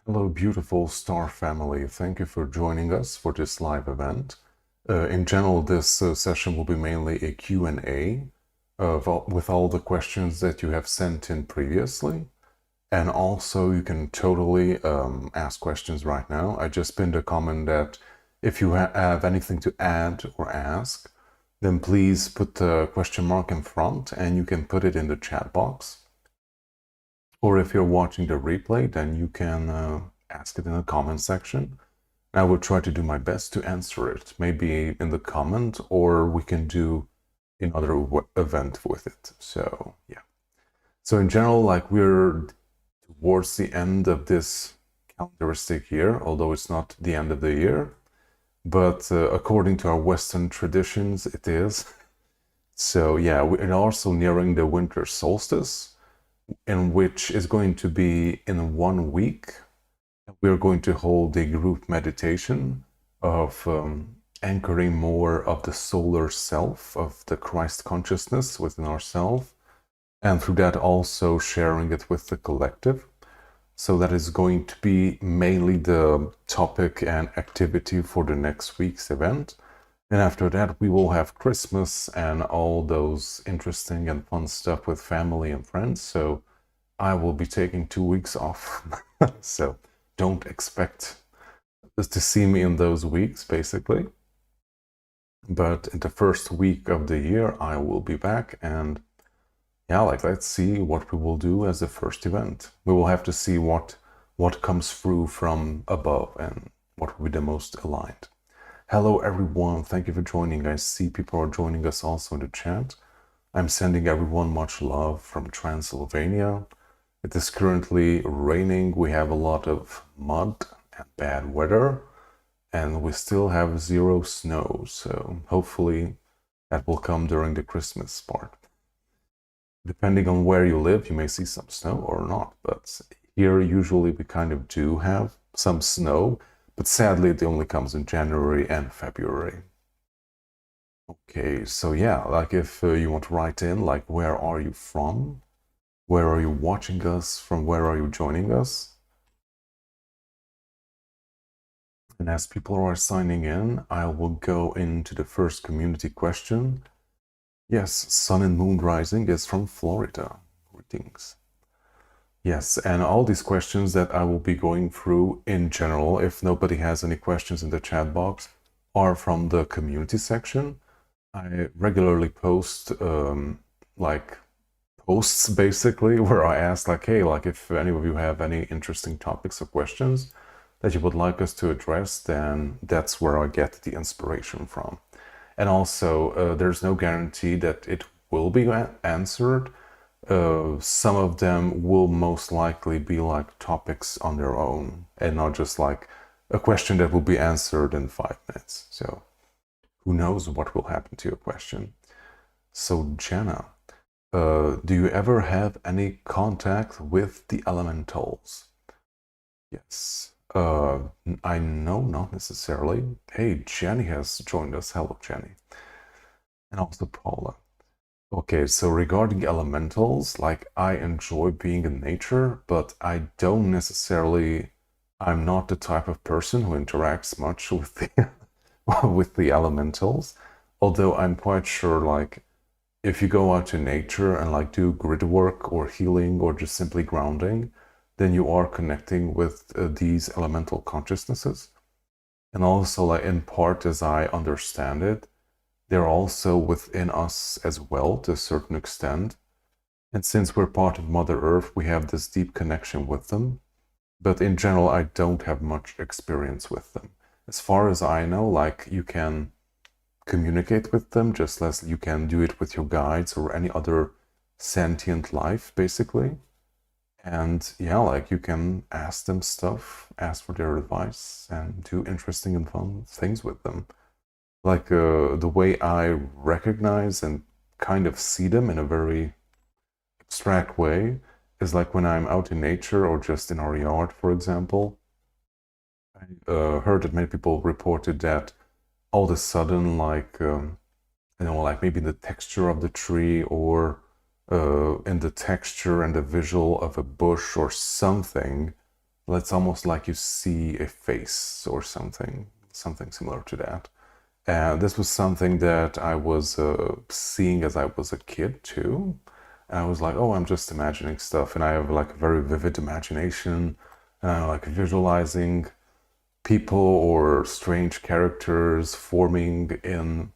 Hello, beautiful star family. Thank you for joining us for this live event. In general, this session will be mainly a Q&A with all the questions that you have sent in previously. And also, you can totally ask questions right now. I just pinned a comment that if you have anything to add or ask, then please put the question mark in front and you can put it in the chat box. Or if you're watching the replay, then you can ask it in the comment section. I will try to do my best to answer it, maybe in the comment, or we can do another event with it. So yeah. So in general, like we're towards the end of this calendaristic year, although it's not the end of the year, but according to our Western traditions, it is. So yeah, we're also nearing the winter solstice, in which is going to be in 1 week. We're going to hold a group meditation of anchoring more of the solar self, of the Christ consciousness within ourselves, and through that also sharing it with the collective. So that is going to be mainly the topic and activity for the next week's event. And after that, we will have Christmas and all those interesting and fun stuff with family and friends. So I will be taking 2 weeks off. So don't expect to see me in those weeks, basically. But in the first week of the year, I will be back, and yeah, like let's see what we will do as the first event. We will have to see what comes through from above and what will be the most aligned. Hello everyone, thank you for joining. I see people are joining us also in the chat. I'm sending everyone much love from Transylvania. It is currently raining. We have a lot of mud and bad weather, and we still have 0 snow. So hopefully that will come during the Christmas part. Depending on where you live, you may see some snow or not. But here, usually we kind of do have some snow, but sadly it only comes in January and February. Okay, so yeah, like if you want to write in, like where are you from? Where are you watching us? From where are you joining us? And as people are signing in, I will go into the first community question. Yes, Sun and Moon Rising is from Florida. Greetings. Yes, and all these questions that I will be going through in general, if nobody has any questions in the chat box, are from the community section. I regularly post like posts basically where I ask like, hey, like if any of you have any interesting topics or questions that you would like us to address, then that's where I get the inspiration from. And also, there's no guarantee that it will be answered. Some of them will most likely be like topics on their own and not just like a question that will be answered in 5 minutes. So who knows what will happen to your question. So Jenna, do you ever have any contact with the elementals? Yes. I know not necessarily. Hey, Jenny has joined us. Hello, Jenny. And also Paula. Okay, so regarding elementals, like I enjoy being in nature, but I don't necessarily, I'm not the type of person who interacts much with the with the elementals. Although I'm quite sure like if you go out to nature and like do grid work or healing or just simply grounding, then you are connecting with these elemental consciousnesses. And also like in part as I understand it, they're also within us as well to a certain extent. And since we're part of Mother Earth, we have this deep connection with them. But in general, I don't have much experience with them. As far as I know, like you can communicate with them just as you can do it with your guides or any other sentient life, basically. And yeah, like you can ask them stuff, ask for their advice, and do interesting and fun things with them. Like the way I recognize and kind of see them in a very abstract way is like when I'm out in nature or just in our yard, for example. I heard that many people reported that all of a sudden, like, like maybe the texture of the tree or in the texture and the visual of a bush or something It's almost like you see a face or something similar to that. And this was something that I was seeing as I was a kid too. And I was like, oh, I'm just imagining stuff. And I have like a very vivid imagination, like visualizing people or strange characters forming in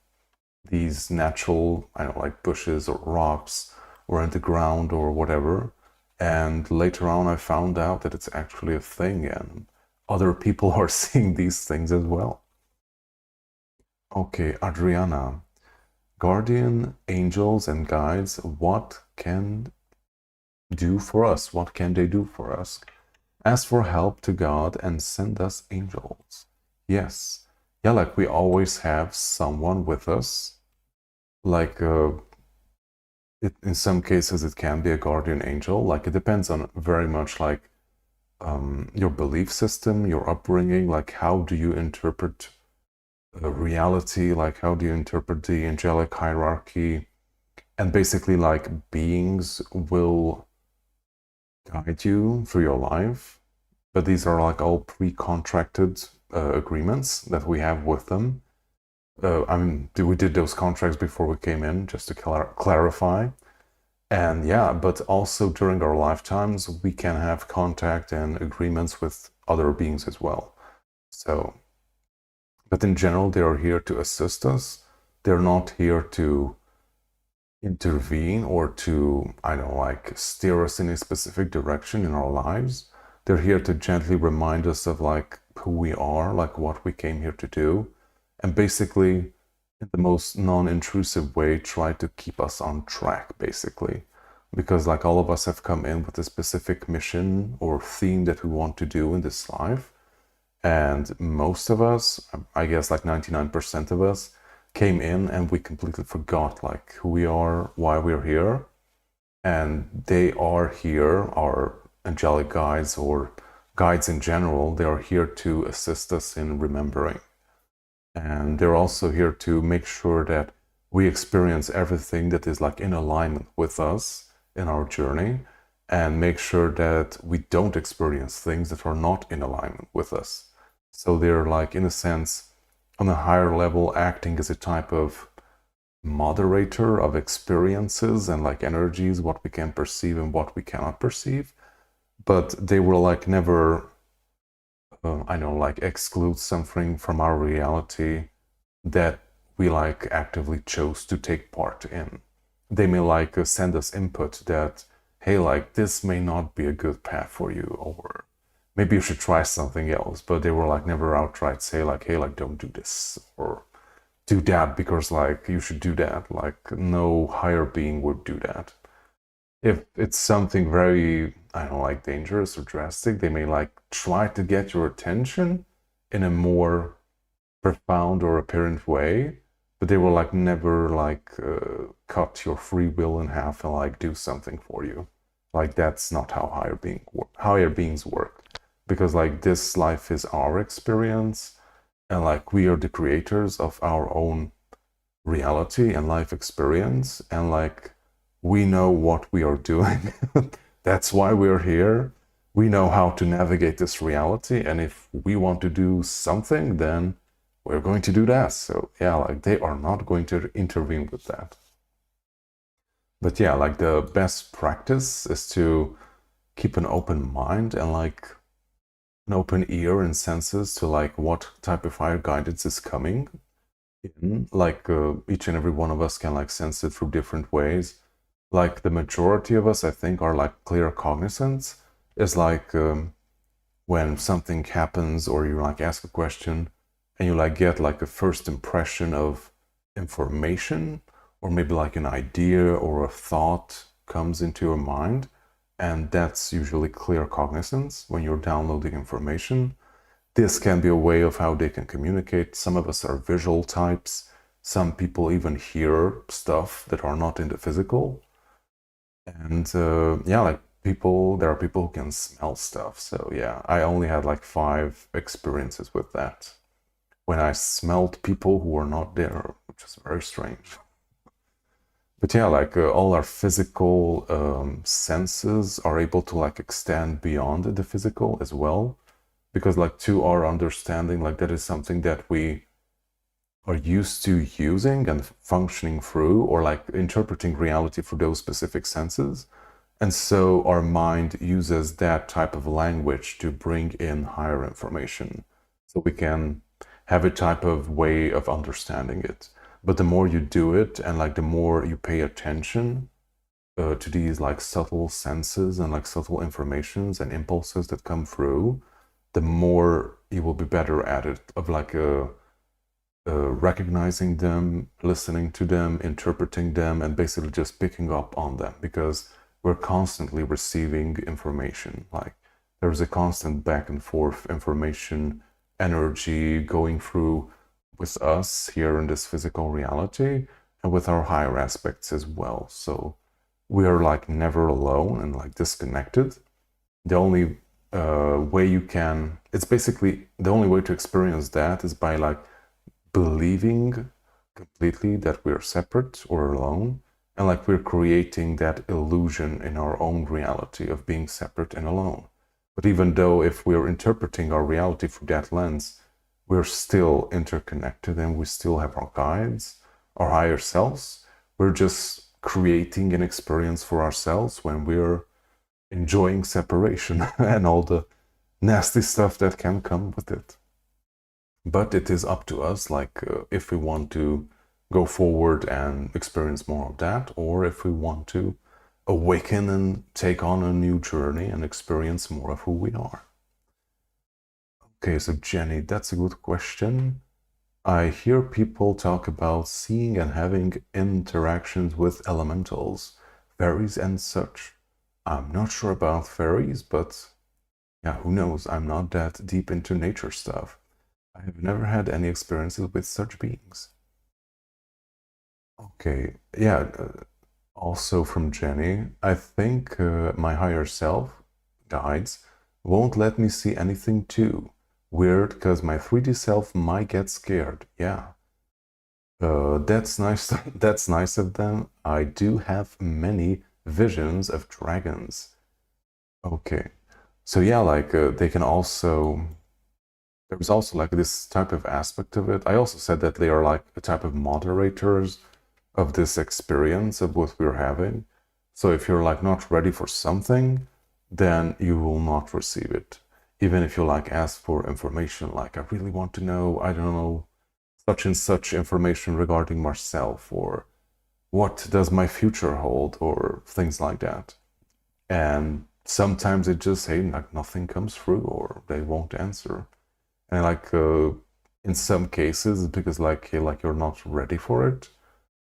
these natural, I don't know, like bushes or rocks or in the ground or whatever. And later on, I found out that it's actually a thing, and other people are seeing these things as well. Okay, Adriana, guardian angels and guides, what can do for us? What can they do for us? Ask for help to God and send us angels. Yes. Yeah, like we always have someone with us. Like in some cases it can be a guardian angel. Like it depends on very much like your belief system, your upbringing, like how do you interpret reality, like how do you interpret the angelic hierarchy, and basically like beings will guide you through your life, but these are like all pre-contracted agreements that we have with them. I mean, we did those contracts before we came in, just to clarify. And yeah, but also during our lifetimes, we can have contact and agreements with other beings as well. So, but in general, they are here to assist us. They're not here to intervene or to, I don't know, like steer us in a specific direction in our lives. They're here to gently remind us of like who we are, like what we came here to do, and basically in the most non-intrusive way try to keep us on track, basically, because like all of us have come in with a specific mission or theme that we want to do in this life, and most of us, I guess like 99% of us, came in and we completely forgot like who we are, why we're here. And they are here, our angelic guides or guides in general, they are here to assist us in remembering. And they're also here to make sure that we experience everything that is like in alignment with us in our journey, and make sure that we don't experience things that are not in alignment with us. So they're like, in a sense, on a higher level, acting as a type of moderator of experiences and like energies, what we can perceive and what we cannot perceive. But they will like never, I know, like exclude something from our reality that we like actively chose to take part in. They may like send us input that, hey, like this may not be a good path for you, or maybe you should try something else. But they were like never outright say like, hey, like don't do this or do that because like you should do that. Like no higher being would do that. If it's something very, I don't know, like dangerous or drastic, they may like try to get your attention in a more profound or apparent way, but they will like never like cut your free will in half and like do something for you. Like that's not how higher beings work, because like this life is our experience, and like we are the creators of our own reality and life experience, and like we know what we are doing. That's why we're here. We know how to navigate this reality, and if we want to do something, then we're going to do that. So yeah, like they are not going to intervene with that. But yeah, like the best practice is to keep an open mind and like an open ear and senses to like what type of higher guidance is coming in. Like each and every one of us can like sense it through different ways. Like the majority of us, I think, are like clear cognizance. Is like when something happens or you like ask a question and you like get like a first impression of information, or maybe like an idea or a thought comes into your mind, and that's usually clear cognizance when you're downloading information. This can be a way of how they can communicate. Some of us are visual types. Some people even hear stuff that are not in the physical. And yeah, like there are people who can smell stuff. So yeah, I only had like 5 experiences with that, when I smelled people who were not there, which is very strange. But yeah, like all our physical senses are able to like extend beyond the physical as well, because like to our understanding, like that is something that we are used to using and functioning through, or like interpreting reality through those specific senses. And so our mind uses that type of language to bring in higher information. So we can have a type of way of understanding it. But the more you do it and like the more you pay attention to these like subtle senses and like subtle informations and impulses that come through, the more you will be better at it, of like recognizing them, listening to them, interpreting them, and basically just picking up on them, because we're constantly receiving information. Like there's a constant back and forth information energy going through with us here in this physical reality and with our higher aspects as well. So we are like never alone and like disconnected. The only way you can, it's basically the only way to experience that is by like believing completely that we're separate or alone, and like we're creating that illusion in our own reality of being separate and alone. But even though if we're interpreting our reality through that lens, we're still interconnected and we still have our guides, our higher selves. We're just creating an experience for ourselves when we're enjoying separation and all the nasty stuff that can come with it. But it is up to us, like if we want to go forward and experience more of that, or if we want to awaken and take on a new journey and experience more of who we are. Okay, so Jenny, that's a good question. I hear people talk about seeing and having interactions with elementals, fairies and such. I'm not sure about fairies, but yeah, who knows? I'm not that deep into nature stuff. I have never had any experiences with such beings. Okay, yeah, also from Jenny, I think my higher self, guides, won't let me see anything too weird because my 3D self might get scared. Yeah, that's nice. That's nice of them. I do have many visions of dragons. Okay, so yeah, like they can also. There's also like this type of aspect of it. I also said that they are like a type of moderators of this experience of what we're having. So if you're like not ready for something, then you will not receive it. Even if you like ask for information, like I really want to know, I don't know, such and such information regarding myself, or what does my future hold, or things like that. And sometimes it just, hey, like nothing comes through, or they won't answer. And like in some cases, because like you're not ready for it,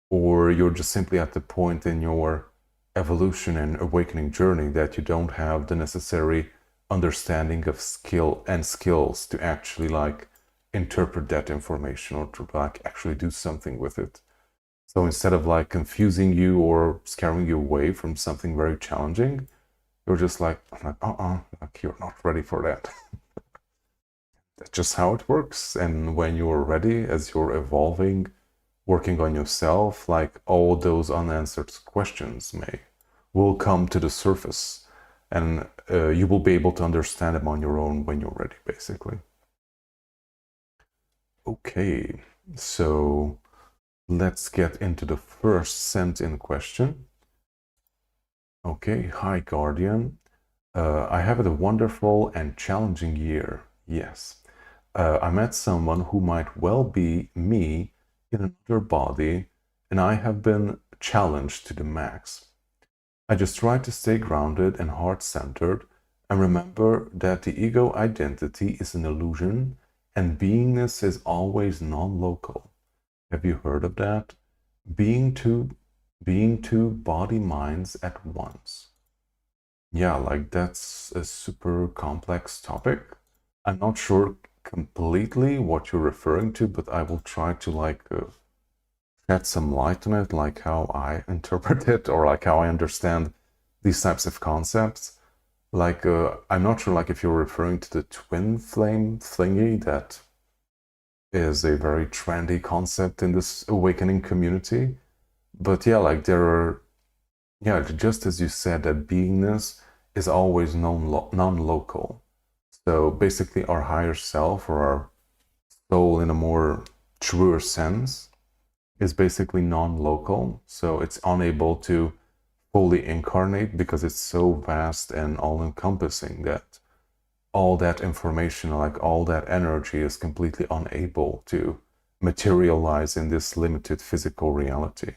or you're just simply at the point in your evolution and awakening journey that you don't have the necessary understanding of skill and skills to actually like interpret that information or to like actually do something with it. So instead of like confusing you or scaring you away from something very challenging, you're just like like you're not ready for that. That's just how it works. And when you're ready, as you're evolving, working on yourself, like all those unanswered questions will come to the surface, and you will be able to understand them on your own when you're ready, basically. Okay, so let's get into the first sent in question. Okay, hi Guardian. I have a wonderful and challenging year. Yes. I met someone who might well be me in another body, and I have been challenged to the max. I just try to stay grounded and heart-centered and remember that the ego identity is an illusion and beingness is always non-local. Have you heard of that? Being two body minds at once. Yeah, like that's a super complex topic. I'm not sure completely what you're referring to, but I will try to like shed some light on it, like how I interpret it or like how I understand these types of concepts. Like I'm not sure like if you're referring to the twin flame thingy that is a very trendy concept in this awakening community, But yeah, like there are, yeah, just as you said, that beingness is always non-local. So basically, our higher self or our soul, in a more truer sense, is basically non-local. So it's unable to fully incarnate because it's so vast and all-encompassing that all that information, like all that energy, is completely unable to materialize in this limited physical reality.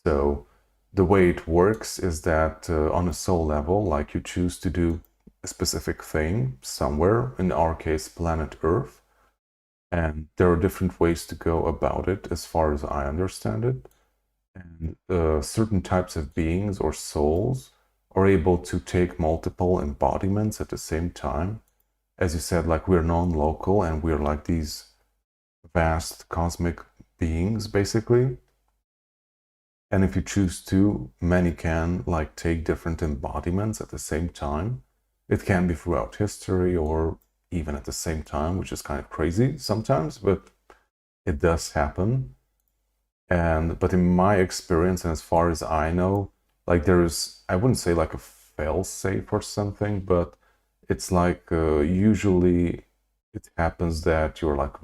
So the way it works is that on a soul level, like you choose to do a specific thing somewhere, in our case, planet Earth, and there are different ways to go about it as far as I understand it. And certain types of beings or souls are able to take multiple embodiments at the same time. As you said, like we're non-local and we're like these vast cosmic beings, basically. And if you choose to, many can like take different embodiments at the same time. It can be throughout history or even at the same time, which is kind of crazy sometimes, but it does happen. But in my experience, and as far as I know, like there's, I wouldn't say like a fail-safe or something, but it's like usually it happens that you're like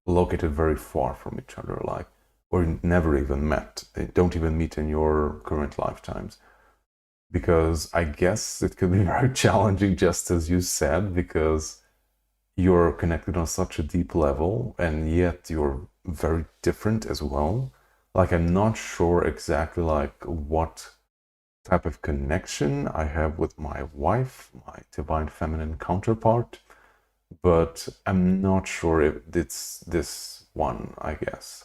located very far from each other, like, or you never even met. They don't even meet in your current lifetimes. Because I guess it could be very challenging, just as you said, because you're connected on such a deep level and yet you're very different as well. Like I'm not sure exactly like what type of connection I have with my wife, my divine feminine counterpart, but I'm not sure if it's this one, I guess.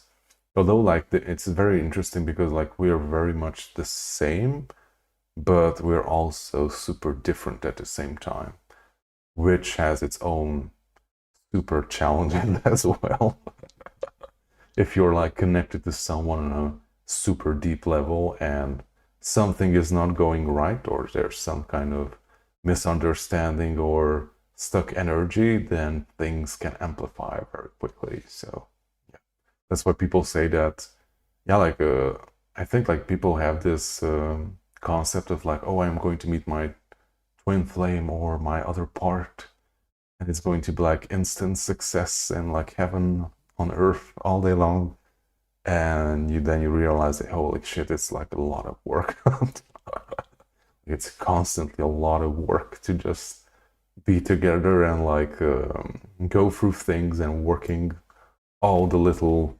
Although like it's very interesting because like we're very much the same, but we're also super different at the same time, which has its own super challenging as well. If you're like connected to someone on a super deep level and something is not going right, or there's some kind of misunderstanding or stuck energy, then things can amplify very quickly. So yeah, that's why people say that. Yeah, like I think like people have this concept of like, oh, I'm going to meet my twin flame or my other part, and it's going to be like instant success and like heaven on earth all day long. And then you realize that holy shit, it's like a lot of work. It's constantly a lot of work to just be together and like go through things and working all the little,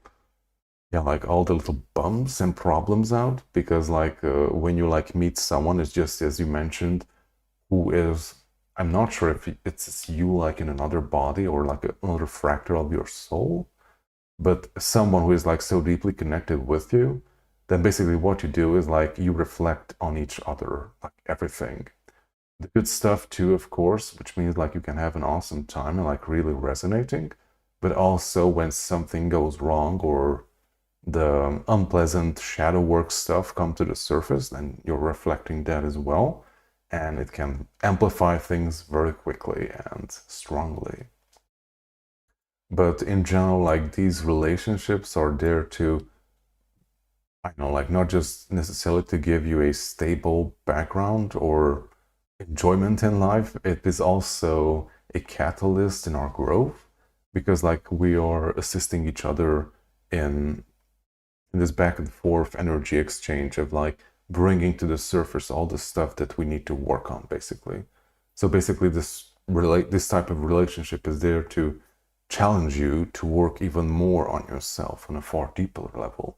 yeah, like all the little bumps and problems out. Because like when you like meet someone, it's just as you mentioned, who is, I'm not sure if it's you like in another body or like another fractal of your soul, but someone who is like so deeply connected with you, then basically what you do is like you reflect on each other, like everything. The good stuff too, of course, which means like you can have an awesome time and like really resonating, but also when something goes wrong or the unpleasant shadow work stuff come to the surface, then you're reflecting that as well, and it can amplify things very quickly and strongly. But in general, like these relationships are there to, I know, like not just necessarily to give you a stable background or enjoyment in life, it is also a catalyst in our growth because like we are assisting each other in this back and forth energy exchange of like bringing to the surface all the stuff that we need to work on, basically. So basically this type of relationship is there to challenge you to work even more on yourself on a far deeper level.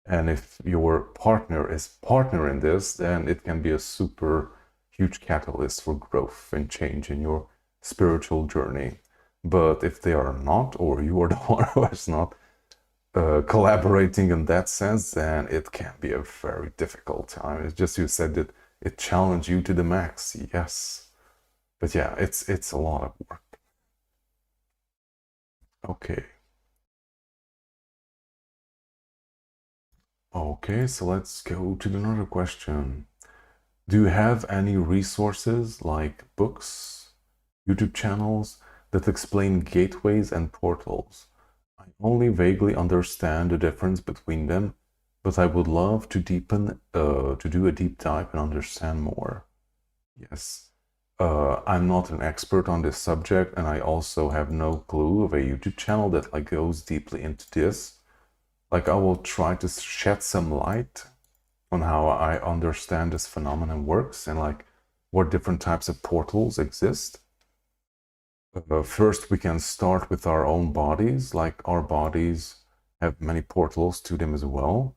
And if your partner is partner in this, then it can be a super huge catalyst for growth and change in your spiritual journey. But if they are not, or you are the one who is not collaborating in that sense, then it can be a very difficult time. It's just you said that it challenged you to the max, yes. But yeah, it's a lot of work. Okay. Okay, so let's go to another question. Do you have any resources like books, YouTube channels that explain gateways and portals? I only vaguely understand the difference between them, but I would love to to do a deep dive and understand more. Yes. I'm not an expert on this subject, and I also have no clue of a YouTube channel that like goes deeply into this. Like I will try to shed some light on how I understand this phenomenon works and like what different types of portals exist. First, we can start with our own bodies. Like our bodies have many portals to them as well.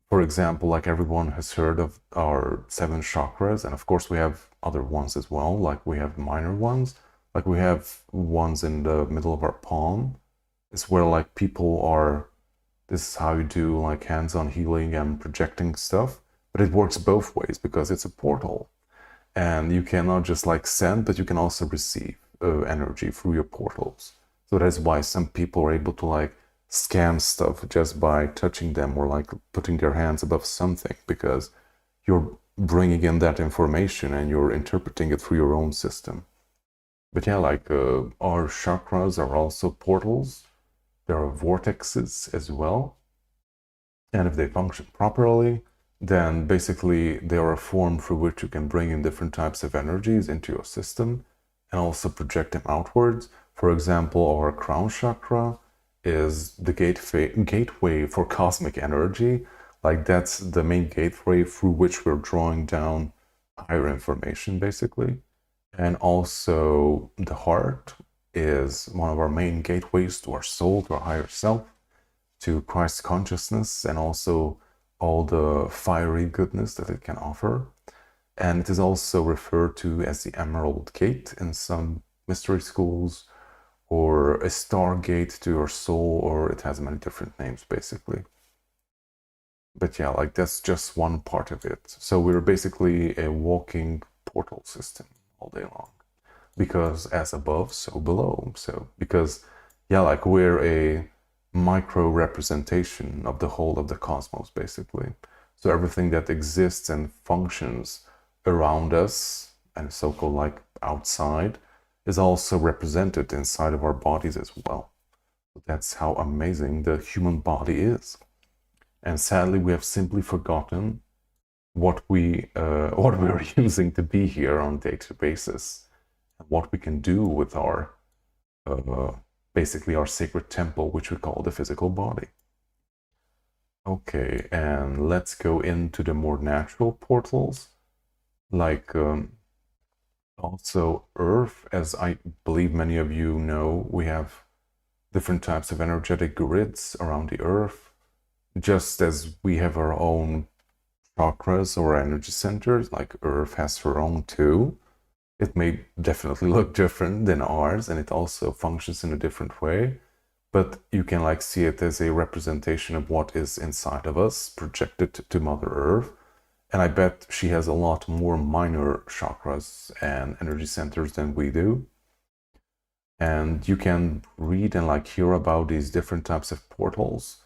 For example, like everyone has heard of our 7 chakras, and of course we have other ones as well. Like we have minor ones, like we have ones in the middle of our palm. It's where like people are, this is how you do like hands-on healing and projecting stuff, but it works both ways because it's a portal. And you cannot just like send, but you can also receive energy through your portals. So that's why some people are able to like scan stuff just by touching them or like putting their hands above something, because you're bringing in that information and you're interpreting it through your own system. But yeah, like our chakras are also portals. There are vortexes as well. And if they function properly, then basically they are a form through which you can bring in different types of energies into your system and also project them outwards. For example, our crown chakra is the gateway for cosmic energy. Like that's the main gateway through which we're drawing down higher information, basically. And also the heart is one of our main gateways to our soul, to our higher self, to Christ consciousness, and also all the fiery goodness that it can offer. And it is also referred to as the Emerald Gate in some mystery schools, or a stargate to your soul, or it has many different names basically. But yeah, like that's just one part of it. So we're basically a walking portal system all day long, because as above, so below. So because yeah, like we're a micro representation of the whole of the cosmos basically. So everything that exists and functions around us and so-called like outside is also represented inside of our bodies as well. That's how amazing the human body is. And sadly, we have simply forgotten what we're using to be here on a day-to-day basis, and what we can do with our basically our sacred temple, which we call the physical body. Okay, and let's go into the more natural portals, like also Earth. As I believe many of you know, we have different types of energetic grids around the Earth, just as we have our own chakras or energy centers, like Earth has her own too. It may definitely look different than ours, and it also functions in a different way, but you can like see it as a representation of what is inside of us, projected to Mother Earth. And I bet she has a lot more minor chakras and energy centers than we do. And you can read and like hear about these different types of portals.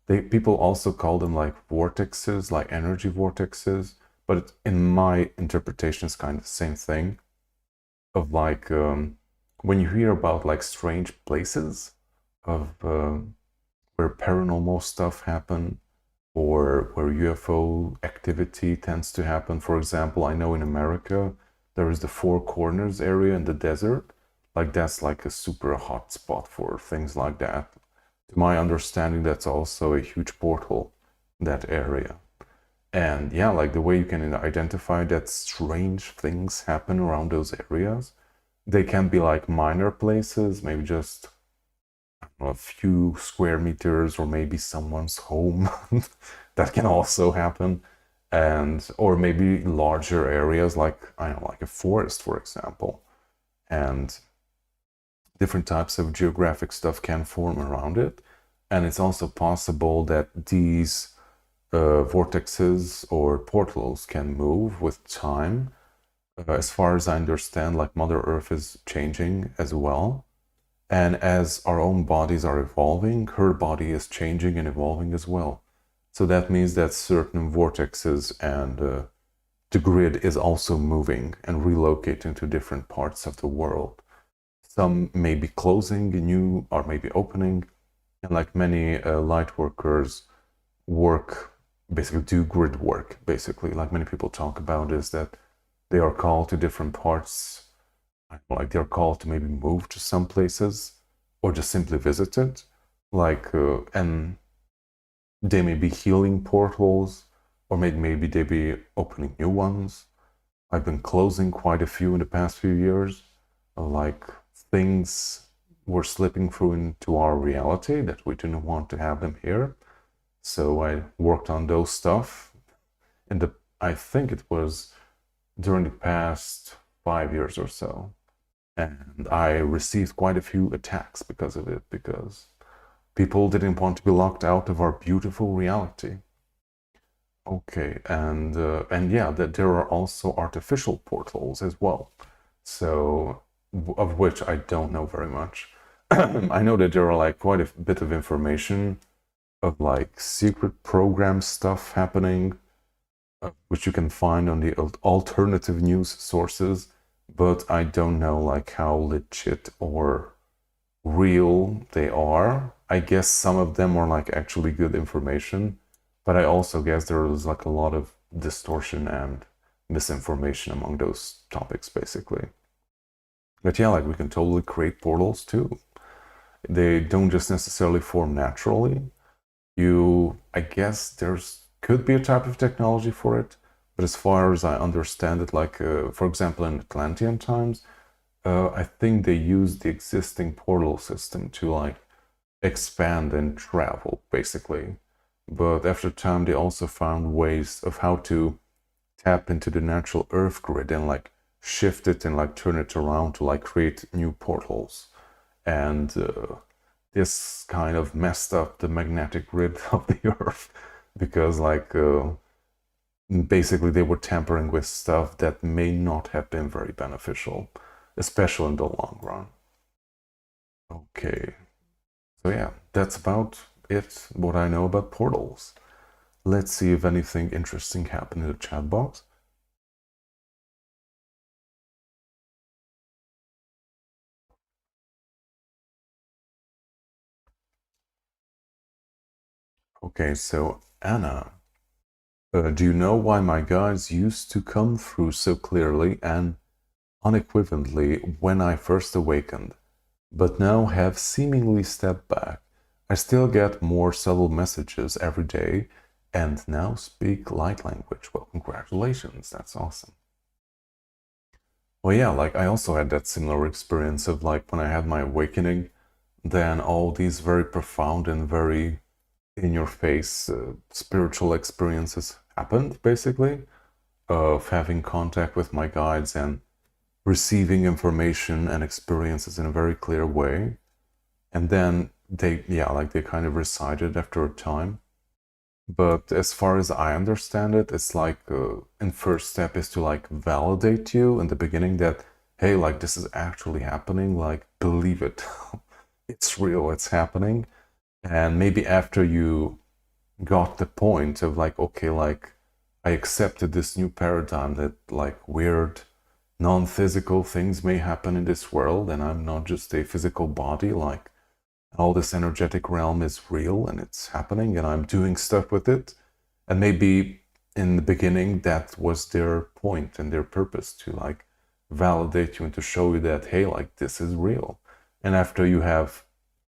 People also call them like vortexes, like energy vortexes, but in my interpretation it's kind of the same thing. Of like when you hear about like strange places of where paranormal stuff happen, or where UFO activity tends to happen. For example, I know in America there is the Four Corners area in the desert. Like that's like a super hot spot for things like that. To my understanding, that's also a huge portal, that area. And yeah, like the way you can identify that strange things happen around those areas, they can be like minor places, maybe just a few square meters, or maybe someone's home. That can also happen. And or maybe larger areas, like I don't know, like a forest, for example. And different types of geographic stuff can form around it. And it's also possible that these vortexes or portals can move with time. As far as I understand, like Mother Earth is changing as well. And as our own bodies are evolving, her body is changing and evolving as well. So that means that certain vortexes and the grid is also moving and relocating to different parts of the world. Some may be closing new, or maybe opening. And like many light workers work basically do grid work, basically, like many people talk about, is that they are called to different parts, like they're called to maybe move to some places or just simply visit it, like and they may be healing portals, or maybe they be opening new ones. I've been closing quite a few in the past few years, like things were slipping through into our reality that we didn't want to have them here. So I worked on those stuff, and I think it was during the past 5 years or so, and I received quite a few attacks because of it, because people didn't want to be locked out of our beautiful reality. Okay, and yeah, that there are also artificial portals as well. So, of which I don't know very much. I know that there are like quite a bit of information of like secret program stuff happening, which you can find on the alternative news sources, but I don't know like how legit or real they are. I guess some of them are like actually good information, but I also guess there is like a lot of distortion and misinformation among those topics, basically. But yeah, like we can totally create portals too. They don't just necessarily form naturally. I guess there's could be a type of technology for it, but as far as I understand it, like for example in Atlantean times, I think they used the existing portal system to like expand and travel, basically. But after time, they also found ways of how to tap into the natural Earth grid and like shift it and like turn it around to like create new portals. And this kind of messed up the magnetic grid of the Earth, because like basically they were tampering with stuff that may not have been very beneficial, especially in the long run. Okay, so yeah, that's about it, what I know about portals. Let's see if anything interesting happened in the chat box. Okay, so Anna, do you know why my guides used to come through so clearly and unequivocally when I first awakened, but now have seemingly stepped back? I still get more subtle messages every day and now speak light language. Well, congratulations, that's awesome. Well, yeah, like I also had that similar experience of like when I had my awakening, then all these very profound and very in your face spiritual experiences happened, basically, of having contact with my guides and receiving information and experiences in a very clear way. And then they kind of recited after a time. But as far as I understand it, it's like in first step is to like validate you in the beginning that, hey, like this is actually happening, like believe it. It's real, it's happening. And maybe after you got the point of like, okay, like I accepted this new paradigm that like weird non-physical things may happen in this world and I'm not just a physical body, like all this energetic realm is real and it's happening and I'm doing stuff with it. And maybe in the beginning that was their point and their purpose, to like validate you and to show you that, hey, like this is real. And after you have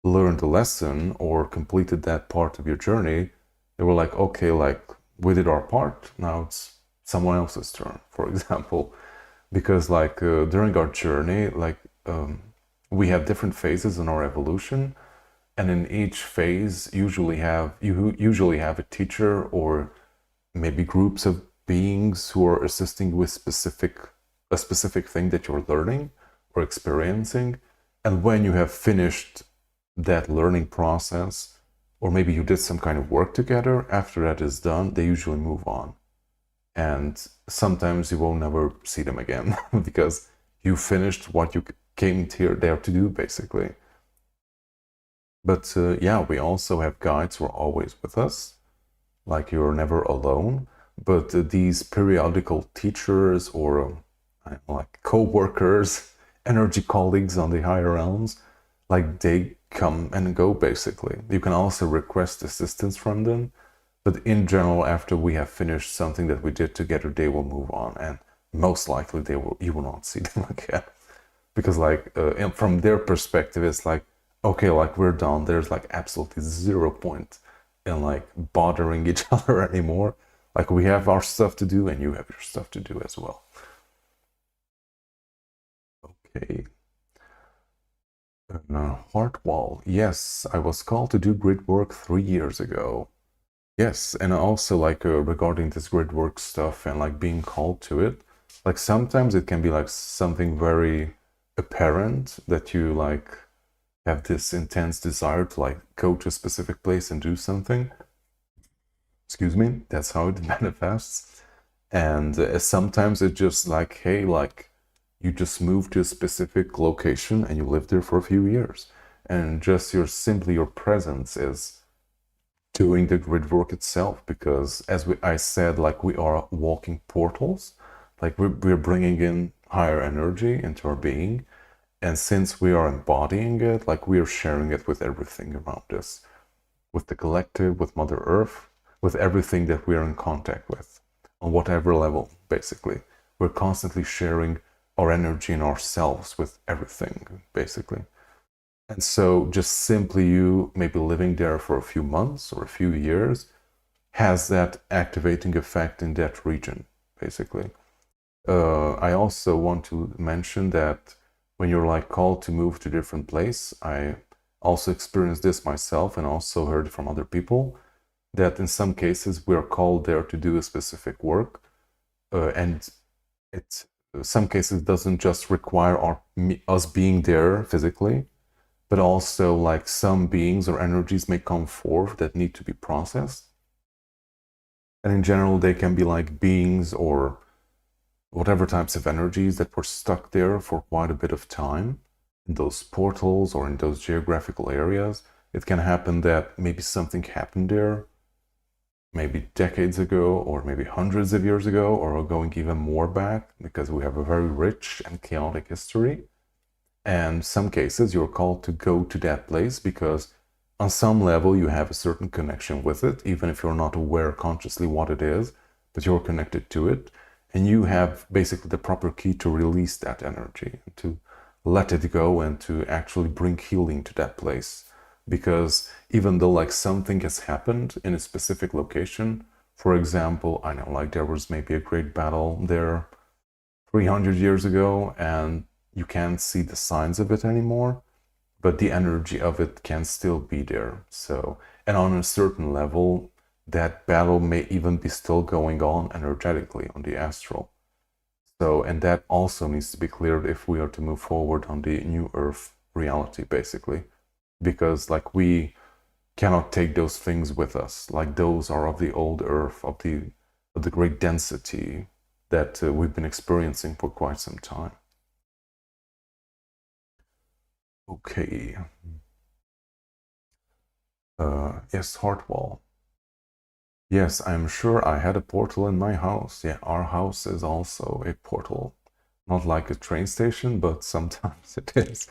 learned a lesson or completed that part of your journey, they were like, okay, like we did our part, now it's someone else's turn, for example. Because like during our journey, like we have different phases in our evolution, and in each phase you usually have a teacher or maybe groups of beings who are assisting with a specific thing that you're learning or experiencing. And when you have finished that learning process, or maybe you did some kind of work together, after that is done, they usually move on. And sometimes you will never see them again because you finished what you came there to do, basically. But yeah, we also have guides who are always with us, like you're never alone. But these periodical teachers or like co-workers, energy colleagues on the higher realms, like they come and go, basically. You can also request assistance from them, But in general, after we have finished something that we did together, they will move on, and most likely you will not see them again, because like from their perspective, it's like, okay, like we're done. There's like absolutely 0 point in like bothering each other anymore. Like we have our stuff to do, and you have your stuff to do as well. Okay. Heartwall. Yes, I was called to do grid work 3 years ago. Yes, and also like regarding this grid work stuff and like being called to it, like sometimes it can be like something very apparent that you like have this intense desire to like go to a specific place and do something. Excuse me, that's how it manifests. And sometimes it's just like, hey, like you just move to a specific location and you live there for a few years, and just your presence is doing the grid work itself, because as I said, like we are walking portals, like we're bringing in higher energy into our being, and since we are embodying it, like we are sharing it with everything around us, with the collective, with Mother Earth, with everything that we are in contact with on whatever level. Basically, we're constantly sharing our energy and ourselves with everything, basically. And so just simply you maybe living there for a few months or a few years has that activating effect in that region, basically. I also want to mention that when you're like called to move to a different place, I also experienced this myself and also heard from other people that in some cases we're called there to do a specific work, and it's some cases doesn't just require us being there physically, but also like some beings or energies may come forth that need to be processed. And in general, they can be like beings or whatever types of energies that were stuck there for quite a bit of time in those portals or in those geographical areas. It can happen that maybe something happened there maybe decades ago, or maybe hundreds of years ago, or going even more back, because we have a very rich and chaotic history. And some cases you're called to go to that place because on some level you have a certain connection with it, even if you're not aware consciously what it is, but you're connected to it, and you have basically the proper key to release that energy, to let it go and to actually bring healing to that place. Because even though like something has happened in a specific location, for example, I know like there was maybe a great battle there 300 years ago and you can't see the signs of it anymore, but the energy of it can still be there. So, and on a certain level, that battle may even be still going on energetically on the astral. So, and that also needs to be cleared if we are to move forward on the new Earth reality, basically. Because like we cannot take those things with us, like those are of the old Earth, of the great density that we've been experiencing for quite some time. Okay. Yes, Heartwall. Yes, I'm sure I had a portal in my house. Yeah, our house is also a portal. Not like a train station, but sometimes it is.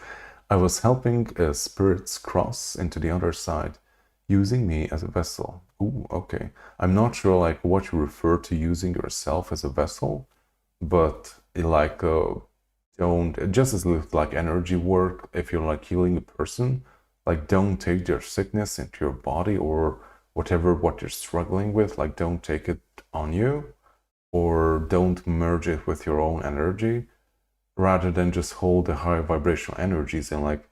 I was helping spirits cross into the other side, using me as a vessel. Ooh, okay. I'm not sure like what you refer to using yourself as a vessel, but like don't, just as with like energy work, if you're like healing a person, like don't take their sickness into your body or whatever what you're struggling with, like don't take it on you, or don't merge it with your own energy, rather than just hold the higher vibrational energies and like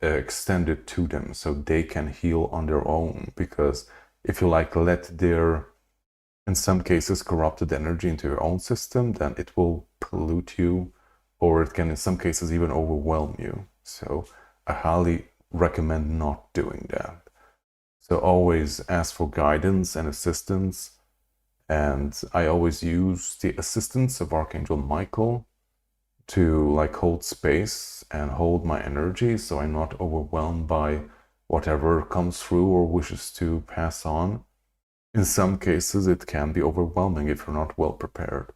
extend it to them so they can heal on their own. Because if you like let their, in some cases, corrupted energy into your own system, then it will pollute you, or it can in some cases even overwhelm you. So I highly recommend not doing that. So always ask for guidance and assistance, and I always use the assistance of Archangel Michael to like hold space and hold my energy so I'm not overwhelmed by whatever comes through or wishes to pass on. In some cases it can be overwhelming if you're not well prepared,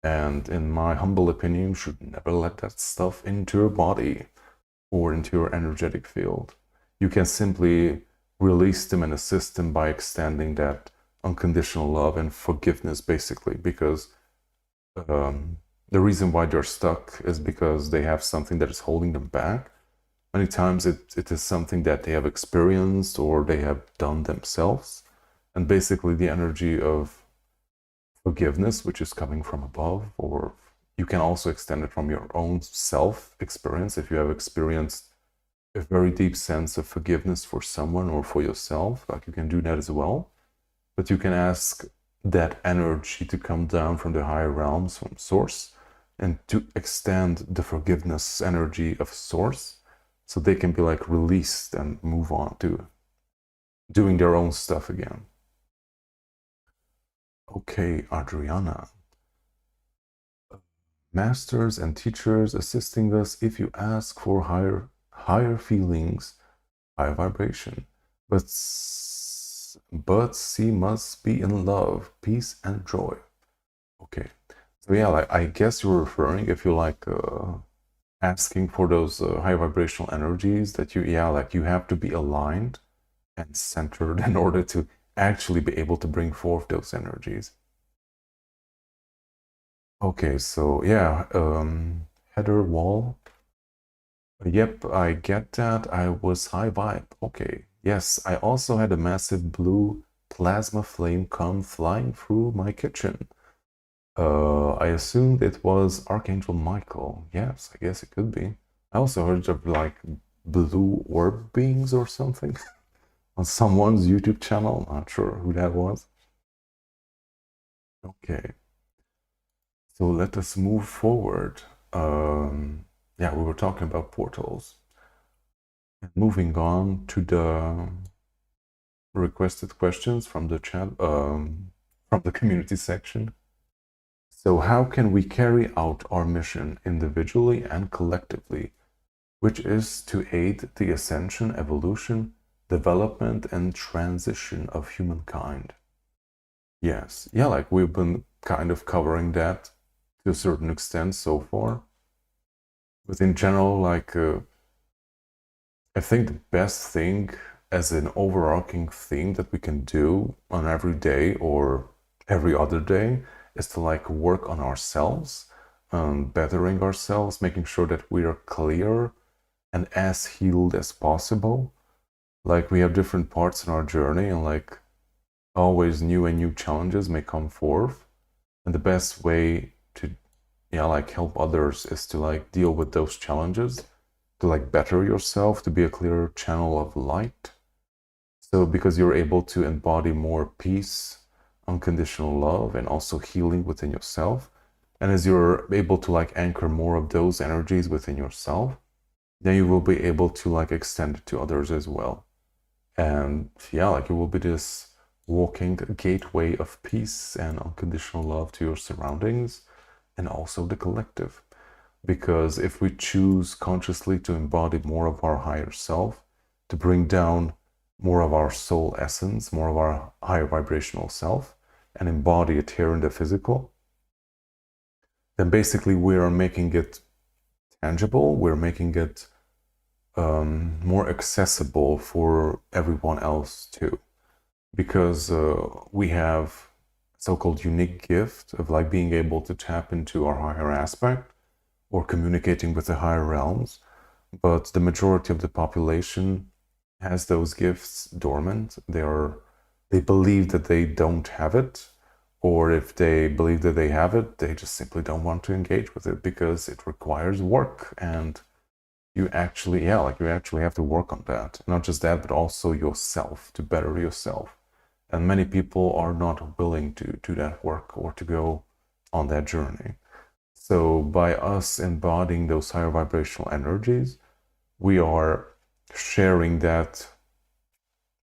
and in my humble opinion you should never let that stuff into your body or into your energetic field. You can simply release them and assist them by extending that unconditional love and forgiveness, basically, because the reason why they're stuck is because they have something that is holding them back. Many times it is something that they have experienced or they have done themselves. And basically the energy of forgiveness, which is coming from above, or you can also extend it from your own self experience. If you have experienced a very deep sense of forgiveness for someone or for yourself, like you can do that as well. But you can ask that energy to come down from the higher realms, from source, and to extend the forgiveness energy of source, so they can be like released and move on to doing their own stuff again. Okay, Adriana. Masters and teachers assisting us if you ask for higher feelings, higher vibration. But she must be in love, peace and joy. Okay. So yeah, like I guess you're referring, if you like asking for those high vibrational energies, that you have to be aligned and centered in order to actually be able to bring forth those energies. Okay, so yeah, Heather Wall. Yep, I get that. I was high vibe. Okay, yes, I also had a massive blue plasma flame come flying through my kitchen. I assumed it was Archangel Michael. Yes, I guess it could be. I also heard of like blue orb beings or something on someone's YouTube channel. Not sure who that was. Okay. So let us move forward. Yeah, we were talking about portals. Moving on to the requested questions from the chat, from the community section. So how can we carry out our mission individually and collectively, which is to aid the ascension, evolution, development, and transition of humankind? Yes, yeah, like we've been kind of covering that to a certain extent so far. But in general, like, I think the best thing as an overarching thing that we can do on every day or every other day is to like work on ourselves, bettering ourselves, making sure that we are clear and as healed as possible. Like we have different parts in our journey, and like always new and new challenges may come forth. And the best way to like help others is to like deal with those challenges, to like better yourself, to be a clearer channel of light. So because you're able to embody more peace, unconditional love, and also healing within yourself, and as you're able to like anchor more of those energies within yourself, then you will be able to like extend it to others as well. And yeah, like it will be this walking gateway of peace and unconditional love to your surroundings and also the collective. Because if we choose consciously to embody more of our higher self, to bring down more of our soul essence, more of our higher vibrational self, and embody it here in the physical, then basically we are making it tangible, we're making it more accessible for everyone else too. Because we have so-called unique gift of like being able to tap into our higher aspect or communicating with the higher realms, but the majority of the population has those gifts dormant. They believe that they don't have it, or if they believe that they have it, they just simply don't want to engage with it because it requires work, and you actually have to work on that. Not just that, but also yourself, to better yourself. And many people are not willing to do that work or to go on that journey. So by us embodying those higher vibrational energies, we are sharing that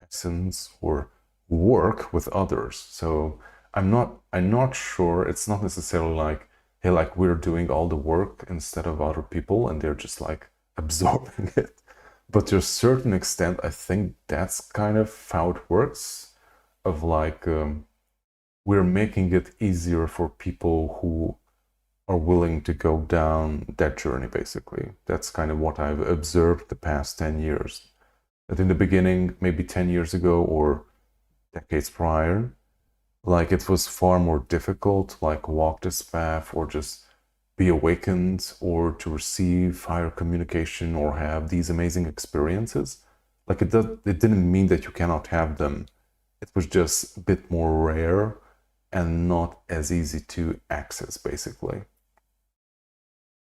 essence or work with others. So I'm not sure, it's not necessarily like, hey, like we're doing all the work instead of other people and they're just like absorbing it. But to a certain extent, I think that's kind of how it works, of like we're making it easier for people who are willing to go down that journey, basically. That's kind of what I've observed the past 10 years. That in the beginning, maybe 10 years ago or decades prior, Like it was far more difficult to like walk this path or just be awakened or to receive higher communication or have these amazing experiences. Like it didn't mean that you cannot have them. It was just a bit more rare and not as easy to access, basically.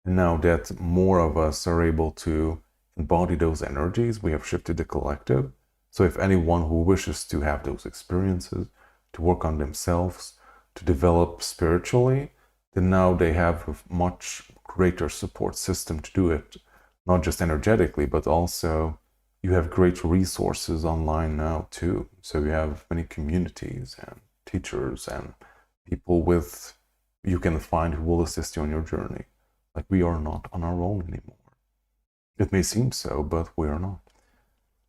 And now that more of us are able to embody those energies, we have shifted the collective. So if anyone who wishes to have those experiences, to work on themselves, to develop spiritually, then now they have a much greater support system to do it, not just energetically, but also you have great resources online now too. So you have many communities and teachers and people with you can find who will assist you on your journey. Like we are not on our own anymore. It may seem so, but we are not.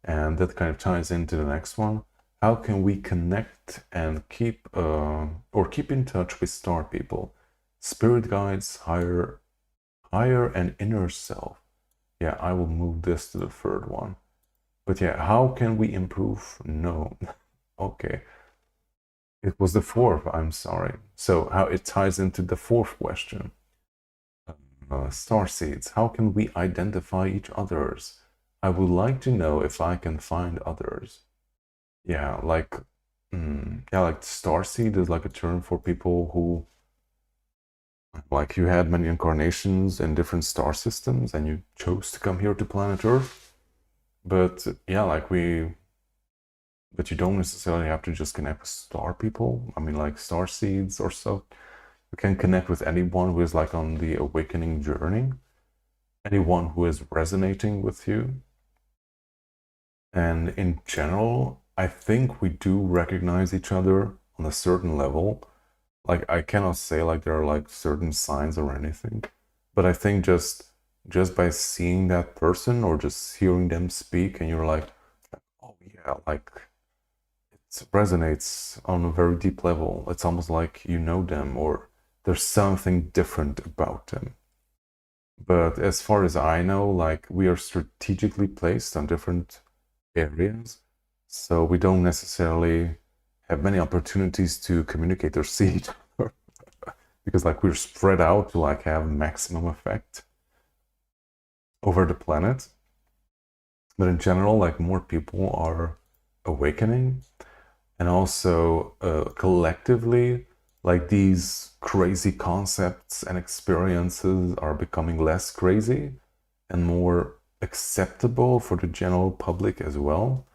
And that kind of ties into the next one. How can we connect and keep in touch with star people, spirit guides, higher and inner self? Yeah, I will move this to the third one. But yeah, how can we improve? No. Okay. It was the fourth, I'm sorry. So how it ties into the fourth question. Star seeds, how can we identify each other's? I would like to know if I can find others. Yeah, like star seed is like a term for people who like you had many incarnations in different star systems and you chose to come here to planet Earth. But yeah, but you don't necessarily have to just connect with star people. I mean, like star seeds or so. You can connect with anyone who is like on the awakening journey, anyone who is resonating with you. And in general, I think we do recognize each other on a certain level. Like I cannot say like there are like certain signs or anything, but I think just by seeing that person or just hearing them speak and you're like, oh yeah, like it resonates on a very deep level. It's almost like you know them or there's something different about them. But as far as I know, like we are strategically placed on different areas, so we don't necessarily have many opportunities to communicate or see each other because like we're spread out to like have maximum effect over the planet. But in general, like more people are awakening, and also collectively, like these crazy concepts and experiences are becoming less crazy and more acceptable for the general public as well.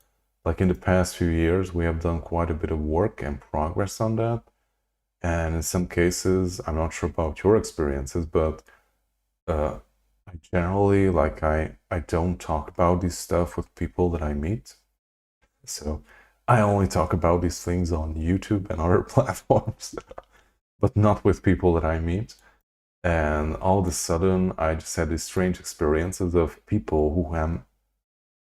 Like in the past few years, we have done quite a bit of work and progress on that. And in some cases, I'm not sure about your experiences, but I generally, like, I don't talk about this stuff with people that I meet. So I only talk about these things on YouTube and other platforms, but not with people that I meet. And all of a sudden, I just had these strange experiences of people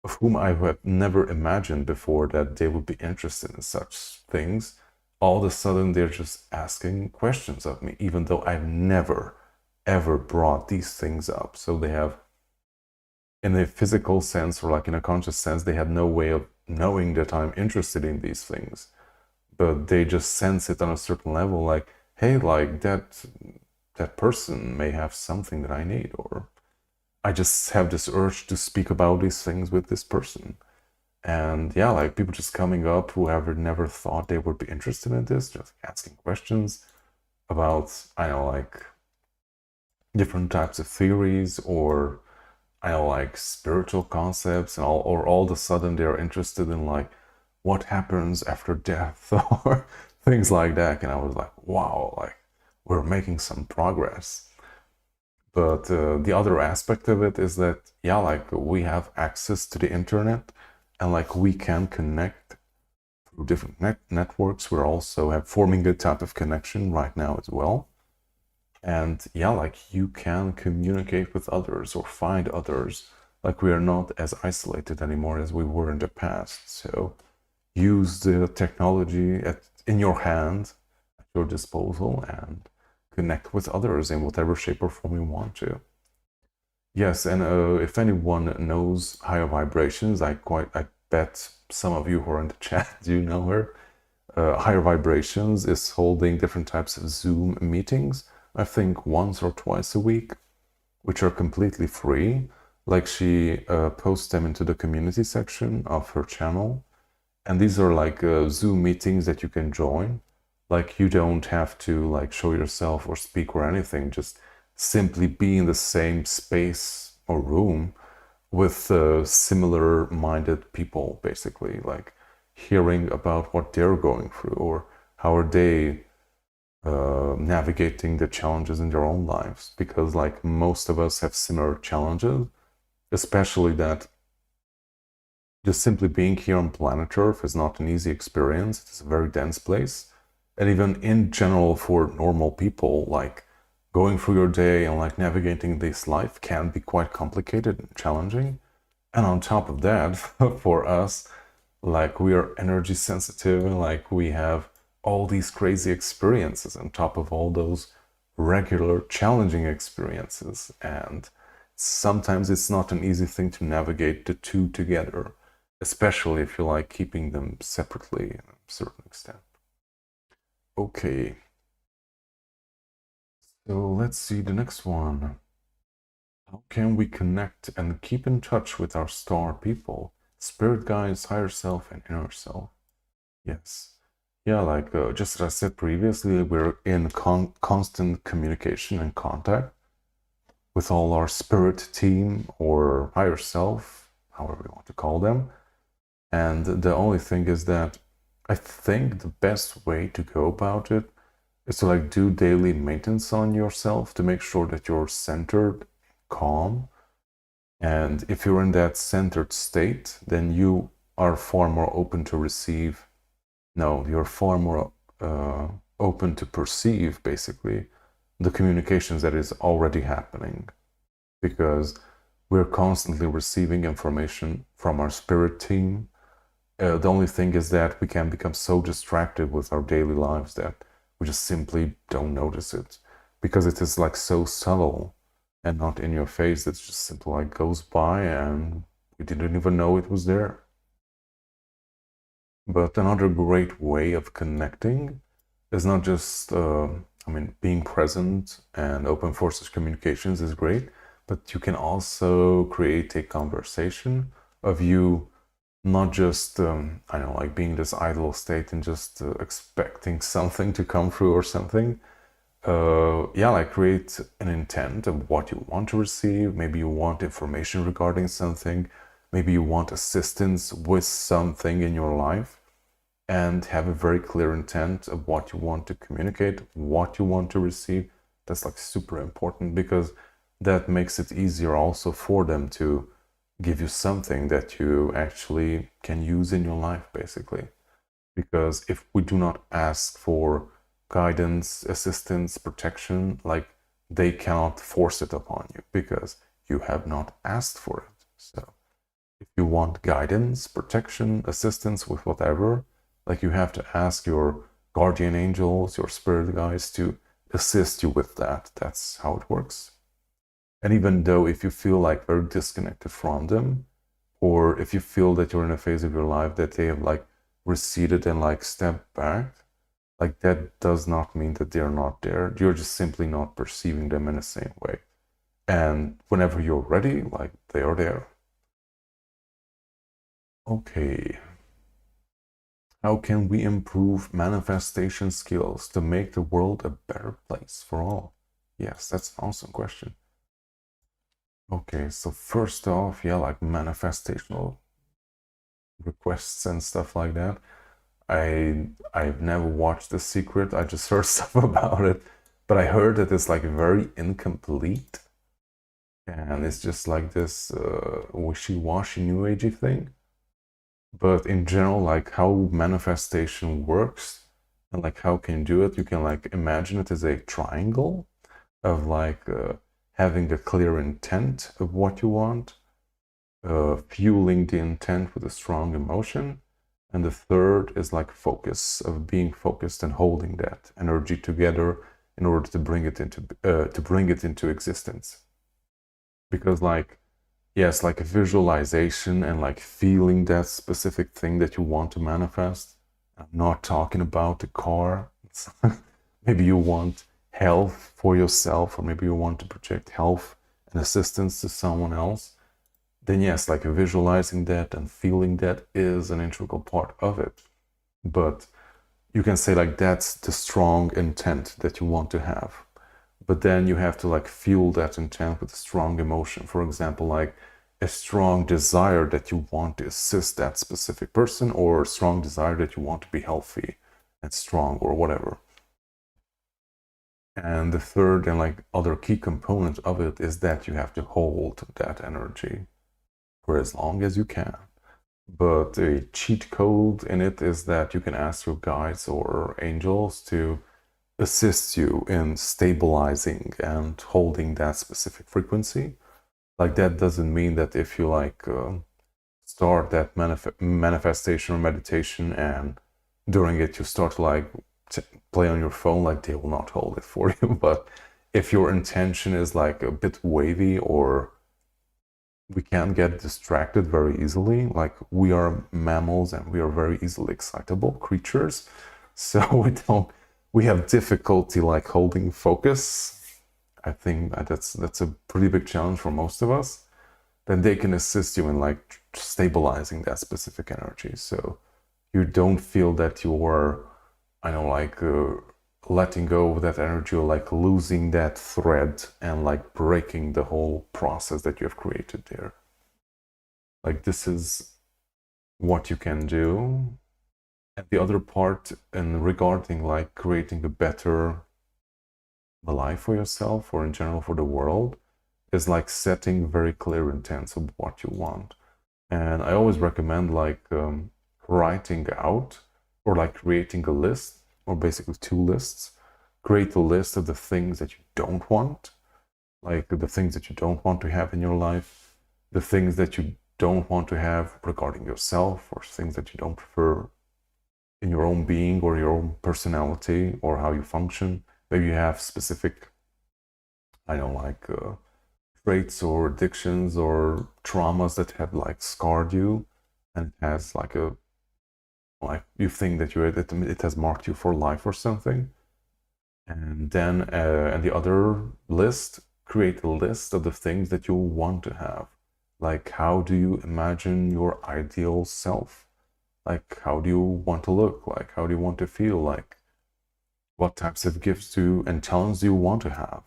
of whom I had never imagined before that they would be interested in such things. All of a sudden, they're just asking questions of me, even though I've never, ever brought these things up. So they have, in a physical sense or like in a conscious sense, they have no way of knowing that I'm interested in these things. But they just sense it on a certain level, like, hey, like that person may have something that I need, or I just have this urge to speak about these things with this person. And yeah, like people just coming up who have never thought they would be interested in this, just asking questions about, I know, like different types of theories or I know, like spiritual concepts, and all of a sudden they're interested in like what happens after death or things like that. And I was like, wow, like we're making some progress. But the other aspect of it is that, yeah, like we have access to the internet and like we can connect through different networks. We're also have forming a type of connection right now as well. And yeah, like you can communicate with others or find others. Like we are not as isolated anymore as we were in the past. So use the technology in your hand, at your disposal, and connect with others in whatever shape or form you want to. Yes, and if anyone knows higher vibrations, I bet some of you who are in the chat do know her. Higher Vibrations is holding different types of Zoom meetings, I think once or twice a week, which are completely free. Like she posts them into the community section of her channel. And these are like Zoom meetings that you can join. Like you don't have to like show yourself or speak or anything, just simply be in the same space or room with similar minded people, basically, like hearing about what they're going through or how are they navigating the challenges in their own lives. Because like most of us have similar challenges, especially that just simply being here on planet Earth is not an easy experience. It's a very dense place. And even in general for normal people, like going through your day and like navigating this life can be quite complicated and challenging. And on top of that, for us, like we are energy sensitive and like we have all these crazy experiences on top of all those regular challenging experiences. And sometimes it's not an easy thing to navigate the two together, especially if you like keeping them separately to a certain extent. Okay. So let's see the next one. How can we connect and keep in touch with our star people, spirit guides, higher self, and inner self? Yes. Yeah, like just as I said previously, we're in constant communication and contact with all our spirit team or higher self, however you want to call them. And the only thing is that I think the best way to go about it is to like do daily maintenance on yourself to make sure that you're centered, calm. And if you're in that centered state, then you are far more open to receive. No, you're far more open to perceive, basically, the communications that is already happening. Because we're constantly receiving information from our spirit team. The only thing is that we can become so distracted with our daily lives that we just simply don't notice it. Because it is like so subtle and not in your face. It's just simply like goes by and we didn't even know it was there. But another great way of connecting is not just, being present and open for such communications is great, but you can also create a conversation of you not just, like being this idle state and just expecting something to come through or something. Like create an intent of what you want to receive. Maybe you want information regarding something. Maybe you want assistance with something in your life, and have a very clear intent of what you want to communicate, what you want to receive. That's like super important, because that makes it easier also for them to give you something that you actually can use in your life, basically. Because if we do not ask for guidance, assistance, protection, like they cannot force it upon you because you have not asked for it. So if you want guidance, protection, assistance with whatever, like you have to ask your guardian angels, your spirit guides to assist you with that. That's how it works. And even though if you feel like very disconnected from them, or if you feel that you're in a phase of your life that they have like receded and like stepped back, like that does not mean that they're not there. You're just simply not perceiving them in the same way. And whenever you're ready, like they are there. Okay. How can we improve manifestation skills to make the world a better place for all? Yes, that's an awesome question. Okay, so first off, like manifestational requests and stuff like that. I've never watched The Secret. I just heard stuff about it, but I heard that it's like very incomplete, and it's just like this wishy-washy new agey thing. But in general, like how manifestation works and like how can you do it, you can like imagine it as a triangle of like having a clear intent of what you want, fueling the intent with a strong emotion, and the third is like focus, of being focused and holding that energy together in order to bring it into existence. Because like, yes, like a visualization and like feeling that specific thing that you want to manifest, I'm not talking about the car. Maybe you want health for yourself, or maybe you want to project health and assistance to someone else. Then yes, like visualizing that and feeling that is an integral part of it. But you can say like that's the strong intent that you want to have. But then you have to like fuel that intent with a strong emotion. For example, like a strong desire that you want to assist that specific person, or a strong desire that you want to be healthy and strong or whatever. And the third and like other key component of it is that you have to hold that energy for as long as you can. But a cheat code in it is that you can ask your guides or angels to assist you in stabilizing and holding that specific frequency. Like that doesn't mean that if you like start that manifestation or meditation and during it you start to like play on your phone, like they will not hold it for you. But if your intention is like a bit wavy, or we can get distracted very easily, like we are mammals and we are very easily excitable creatures, so we have difficulty like holding focus. I think that's a pretty big challenge for most of us. Then they can assist you in like stabilizing that specific energy, so you don't feel that you're, I know, like letting go of that energy, or like losing that thread and like breaking the whole process that you have created there. Like this is what you can do. And the other part in regarding like creating a better life for yourself, or in general for the world, is like setting very clear intents of what you want. And I always recommend like writing out, or like creating a list, or basically two lists. Create a list of the things that you don't want, like the things that you don't want to have in your life, the things that you don't want to have regarding yourself, or things that you don't prefer in your own being or your own personality or how you function. Maybe you have specific, I don't like traits or addictions or traumas that have like scarred you, and it has like a, like you think that it has marked you for life or something. And then and the other list, create a list of the things that you want to have. Like how do you imagine your ideal self? Like how do you want to look? Like how do you want to feel? Like what types of gifts and talents do you want to have?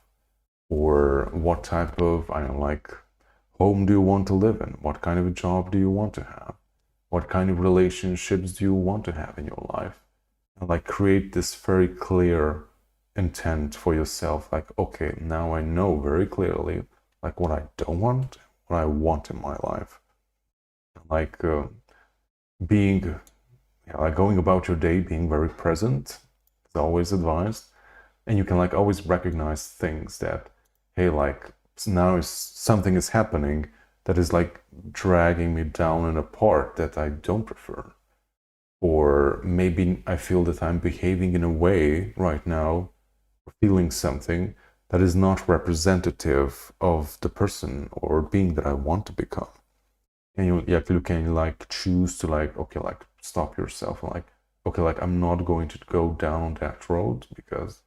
Or what type of, I don't know, like home do you want to live in? What kind of a job do you want to have? What kind of relationships do you want to have in your life? And like create this very clear intent for yourself. Like, okay, now I know very clearly like what I don't want, what I want in my life. Like being, yeah, like going about your day, being very present is always advised. And you can like always recognize things that, hey, like now something is happening that is like dragging me down in a part that I don't prefer. Or maybe I feel that I'm behaving in a way right now, or feeling something that is not representative of the person or being that I want to become. And you can like choose to like, okay, like stop yourself and like, okay, like I'm not going to go down that road, because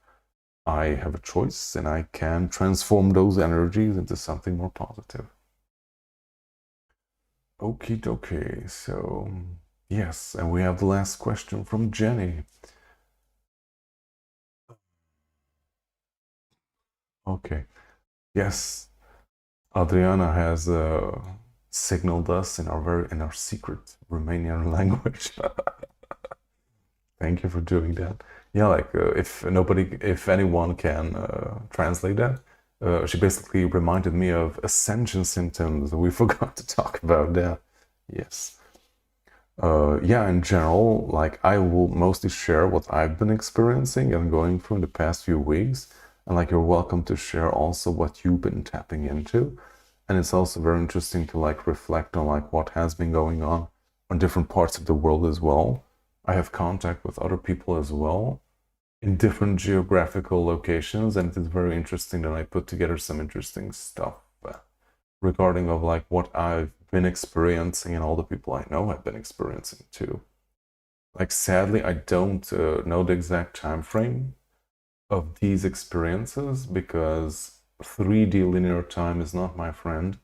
I have a choice and I can transform those energies into something more positive. Okie dokie. So yes, and we have the last question from Jenny. Okay. Yes, Adriana has signaled us in our secret Romanian language. Thank you for doing that. Yeah, like if anyone can translate that, she basically reminded me of Ascension symptoms. We forgot to talk about that. Yes. Yeah, in general, like I will mostly share what I've been experiencing and going through in the past few weeks. And like you're welcome to share also what you've been tapping into. And it's also very interesting to like reflect on like what has been going on different parts of the world as well. I have contact with other people as well in different geographical locations, and it is very interesting that I put together some interesting stuff regarding of like what I've been experiencing and all the people I know have been experiencing too. Like, sadly, I don't know the exact time frame of these experiences because 3D linear time is not my friend.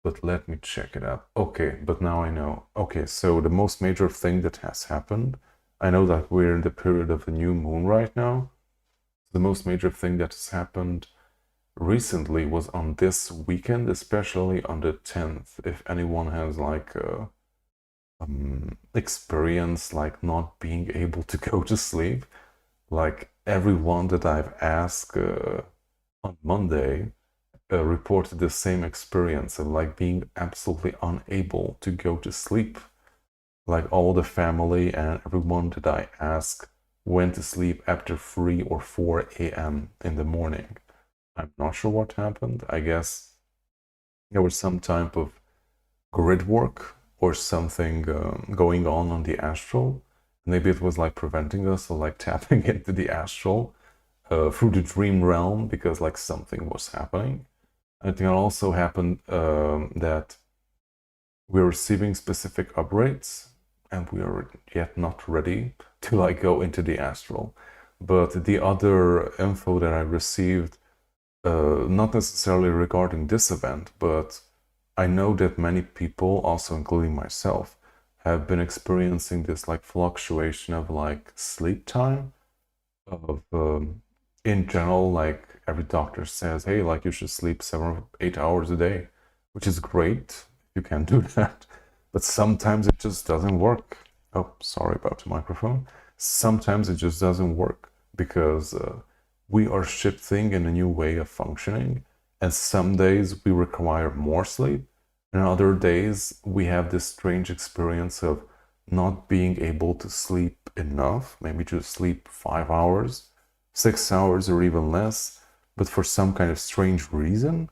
But let me check it out. Okay, but now I know. Okay, so the most major thing that has happened, I know that we're in the period of the new moon right now. The most major thing that has happened recently was on this weekend, especially on the 10th. If anyone has like experience like not being able to go to sleep, like everyone that I've asked on Monday reported the same experience of like being absolutely unable to go to sleep. Like all the family and everyone that I asked went to sleep after 3 or 4 a.m. in the morning. I'm not sure what happened. I guess there was some type of grid work or something going on the astral. Maybe it was like preventing us or like tapping into the astral through the dream realm because like something was happening. I think it also happened that we're receiving specific upgrades and we are yet not ready to like go into the astral. But the other info that I received, not necessarily regarding this event, but I know that many people, also including myself, have been experiencing this like fluctuation of like sleep time of in general, like every doctor says, hey, like you should sleep 7 or 8 hours a day, which is great. You can do that. But sometimes it just doesn't work. Oh, sorry about the microphone. Sometimes it just doesn't work because we are shifting in a new way of functioning. And some days we require more sleep. And other days we have this strange experience of not being able to sleep enough, maybe just sleep 5 hours, 6 hours, or even less. But for some kind of strange reason,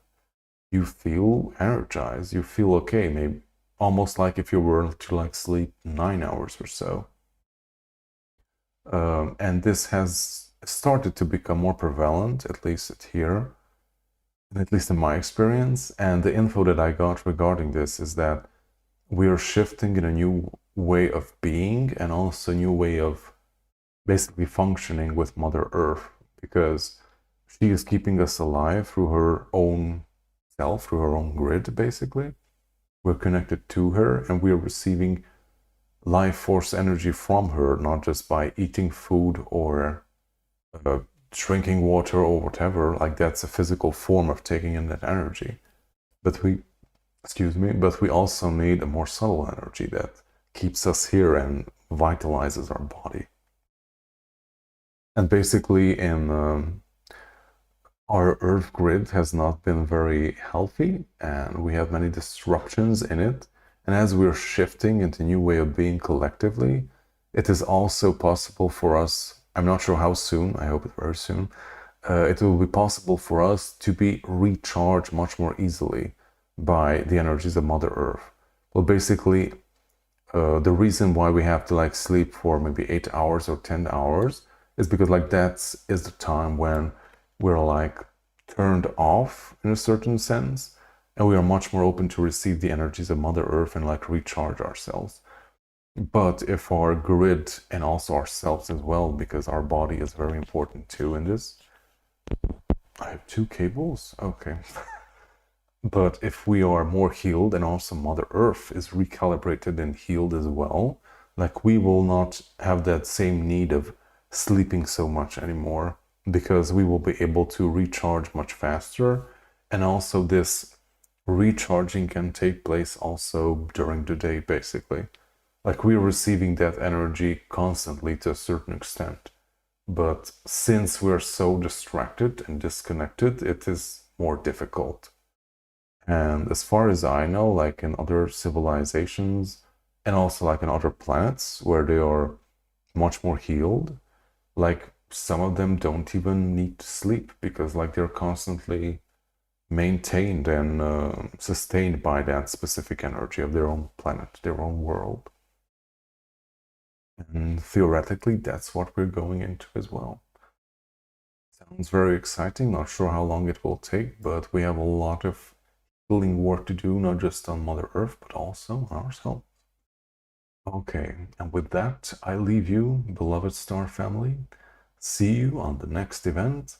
you feel energized, you feel okay, maybe almost like if you were to like sleep 9 hours or so. And this has started to become more prevalent, at least here, and at least in my experience. And the info that I got regarding this is that we are shifting in a new way of being and also a new way of basically functioning with Mother Earth, because she is keeping us alive through her own self, through her own grid, basically. We're connected to her and we're receiving life force energy from her, not just by eating food or drinking water or whatever. Like that's a physical form of taking in that energy. But we also need a more subtle energy that keeps us here and vitalizes our body. And basically in our Earth grid has not been very healthy and we have many disruptions in it. And as we're shifting into a new way of being collectively, it is also possible for us, I'm not sure how soon, I hope it's very soon, it will be possible for us to be recharged much more easily by the energies of Mother Earth. Well, basically, the reason why we have to like sleep for maybe 8 hours or 10 hours is because like that is the time when we're like turned off in a certain sense, and we are much more open to receive the energies of Mother Earth and like recharge ourselves. But if our grid and also ourselves as well, because our body is very important too in this. I have 2 cables? Okay. But if we are more healed and also Mother Earth is recalibrated and healed as well, like we will not have that same need of sleeping so much anymore because we will be able to recharge much faster. And also this recharging can take place also during the day, basically. Like we're receiving that energy constantly to a certain extent. But since we're so distracted and disconnected, it is more difficult. And as far as I know, like in other civilizations and also like in other planets where they are much more healed, like some of them don't even need to sleep because like they're constantly maintained and sustained by that specific energy of their own planet, their own world. And theoretically, that's what we're going into as well. Sounds very exciting. Not sure how long it will take, but we have a lot of healing work to do, not just on Mother Earth, but also on ourselves. Okay, and with that, I leave you, beloved star family. See you on the next event.